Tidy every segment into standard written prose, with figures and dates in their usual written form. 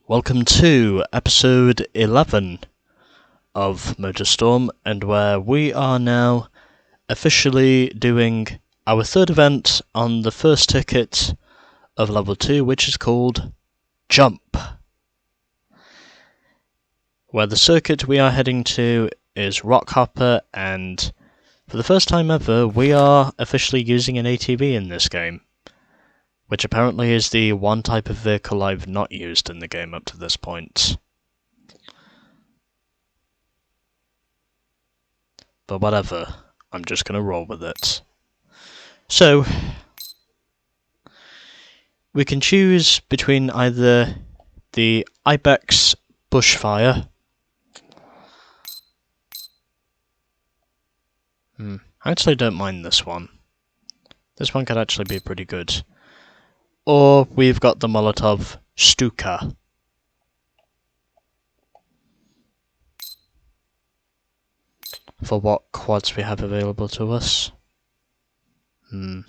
Welcome to episode 11 of Motorstorm, and where we are now officially doing our third event on the first ticket of level 2, which is called Jump. Where the circuit we are heading to is Rockhopper, and for the first time ever we are officially using an ATV in this game, which apparently is the one type of vehicle I've not used in the game up to this point. But whatever, I'm just gonna roll with it. So, we can choose between either the Ibex Bushfire. I actually don't mind this one. This one could actually be pretty good. Or we've got the Molotov Stuka. For what quads we have available to us. Don't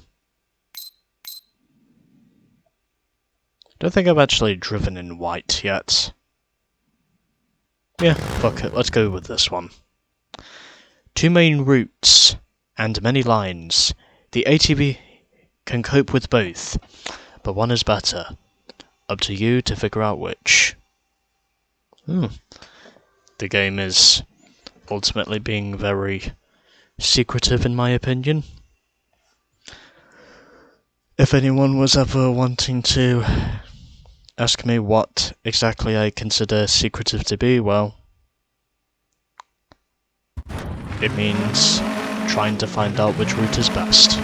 think I've actually driven in white yet. Yeah, fuck it, let's go with this one. 2 main routes and many lines. The ATV can cope with both, but one is better. Up to you to figure out which. The game is ultimately being very secretive in my opinion. If anyone was ever wanting to ask me what exactly I consider secretive to be, well, it means trying to find out which route is best.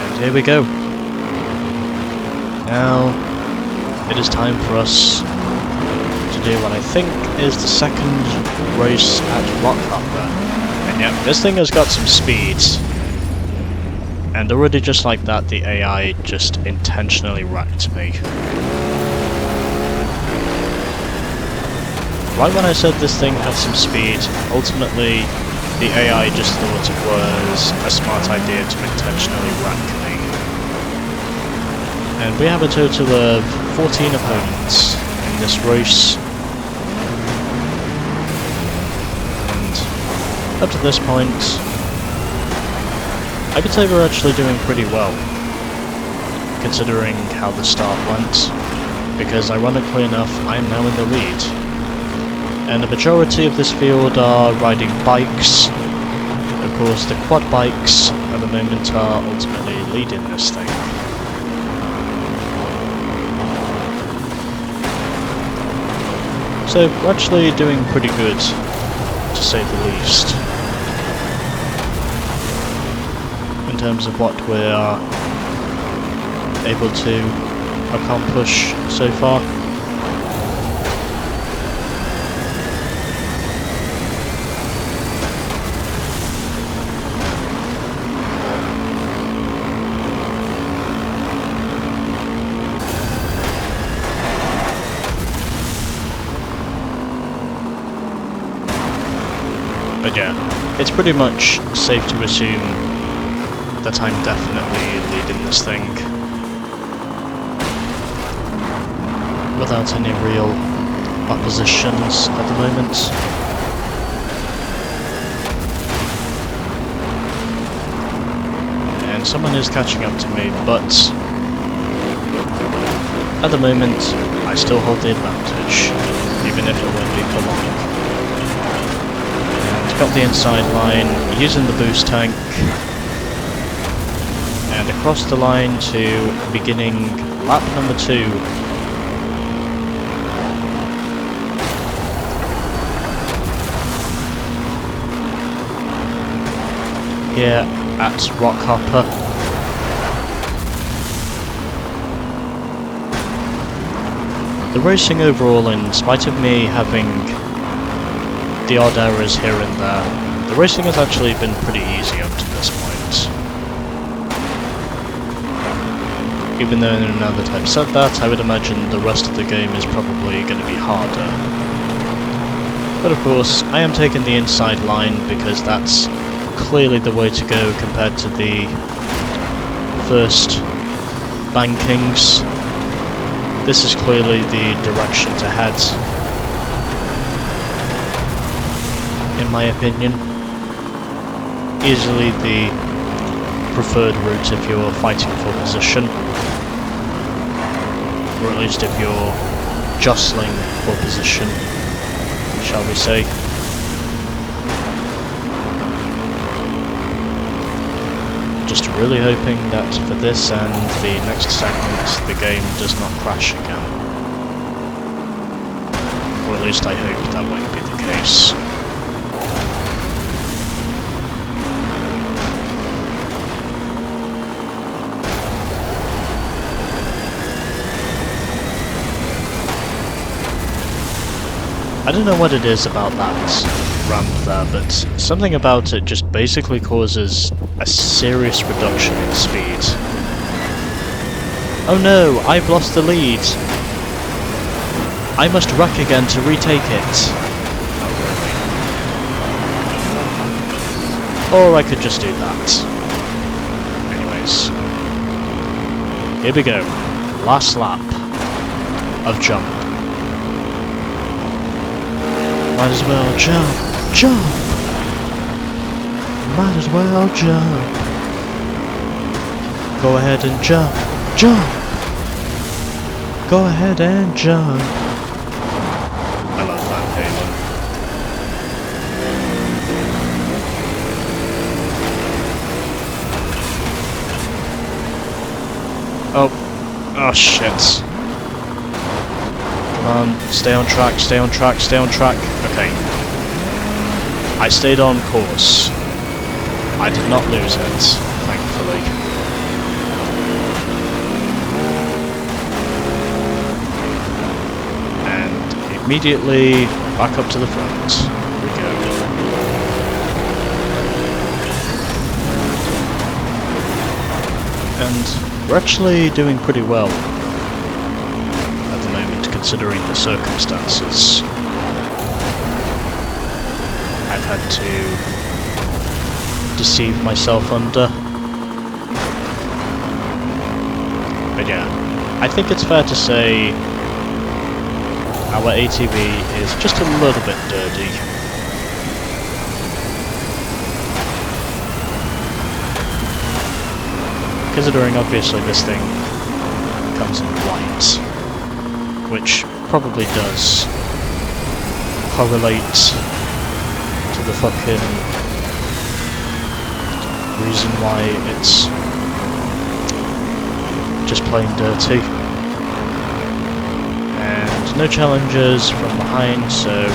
And here we go. Now, it is time for us to do what I think is the second race at Rockhopper. And yeah, this thing has got some speed. And already just like that, the AI just intentionally wrecked me. Right when I said this thing had some speed, ultimately the AI just thought it was a smart idea to intentionally wreck me. And we have a total of 14 opponents in this race. And up to this point, I could say we're actually doing pretty well, considering how the start went, because ironically enough, I am now in the lead. And the majority of this field are riding bikes. Of course, the quad bikes at the moment are ultimately leading this thing. So we're actually doing pretty good, to say the least, in terms of what we are able to accomplish so far. But yeah, it's pretty much safe to assume that I'm definitely leading this thing without any real oppositions at the moment. And someone is catching up to me, but at the moment I still hold the advantage, even if it won't be for long. Got the inside line, using the boost tank, and across the line to beginning lap number 2. Here at Rockhopper. The racing overall, in spite of me having the odd errors here and there, the racing has actually been pretty easy up to this point. Even though now that I've said that, I would imagine the rest of the game is probably going to be harder. But of course, I am taking the inside line because that's clearly the way to go compared to the first bankings. This is clearly the direction to head, in my opinion. Easily the preferred route if you're fighting for position, or at least if you're jostling for position, shall we say. Just really hoping that for this and the next segment the game does not crash again. Or at least I hope that won't be the case. I don't know what it is about that ramp there, but something about it just basically causes a serious reduction in speed. Oh no, I've lost the lead. I must wreck again to retake it. Oh really? Or I could just do that. Anyways. Here we go. Last lap of jump. Might as well jump, jump! Might as well jump. Go ahead and jump, jump! Go ahead and jump. I love that Halo. Oh shit. Come on, stay on track, stay on track, stay on track. Okay. I stayed on course. I did not lose it, thankfully. And immediately back up to the front. Here we go. And we're actually doing pretty well at the moment, considering the circumstances. I've had to deceive myself under. But yeah, I think it's fair to say our ATV is just a little bit dirty. Considering obviously this thing comes in white, which probably does correlate to the fucking reason why it's just plain dirty. And no challenges from behind, so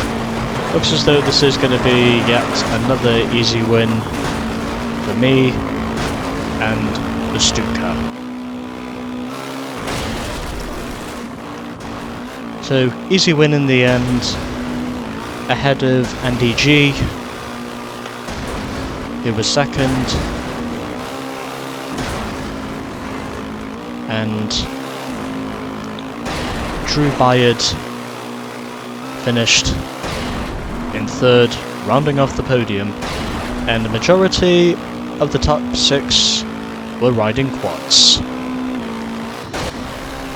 looks as though this is going to be yet another easy win for me and the Stuka. So easy win in the end, ahead of Andy G, who was second, and Drew Byard finished in third, rounding off the podium, and the majority of the top 6 were riding quads.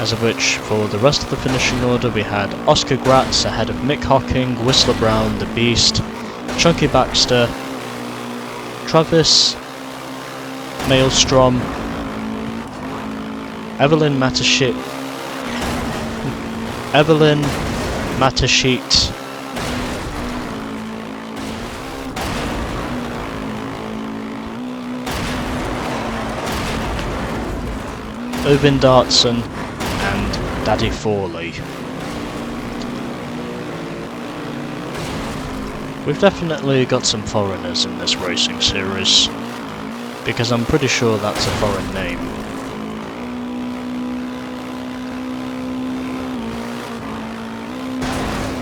As of which, for the rest of the finishing order, we had Oscar Gratz ahead of Mick Hocking, Whistler Brown, The Beast, Chunky Baxter, Travis, Maelstrom, Evelyn Matashit, Ovin Dartson, and Daddy Forley. We've definitely got some foreigners in this racing series, because I'm pretty sure that's a foreign name.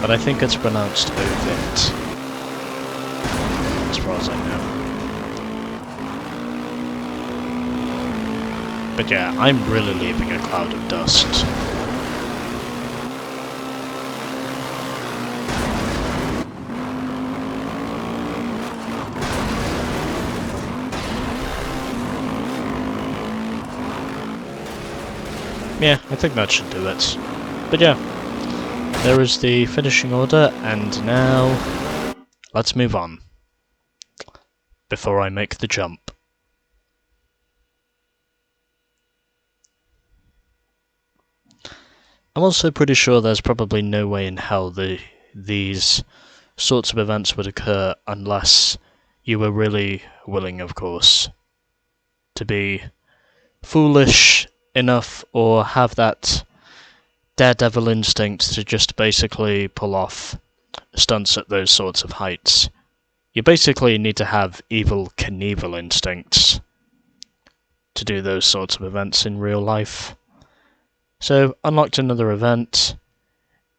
But I think it's pronounced Ovint, as far as I know. But yeah, I'm really leaving a cloud of dust. Yeah, I think that should do it. But yeah, there is the finishing order, and now let's move on before I make the jump. I'm also pretty sure there's probably no way in hell these sorts of events would occur unless you were really willing, of course, to be foolish enough or have that daredevil instinct to just basically pull off stunts at those sorts of heights. You basically need to have Evel Knievel instincts to do those sorts of events in real life. So, unlocked another event,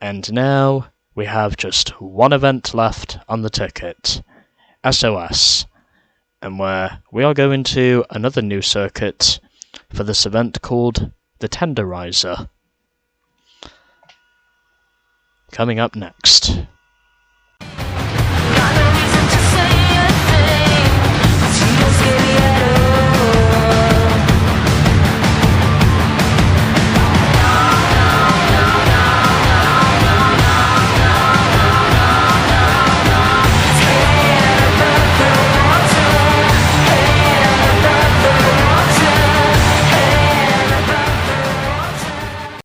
and now we have just one event left on the ticket, SOS, and where we are going to another new circuit for this event called the Tenderizer. Coming up next.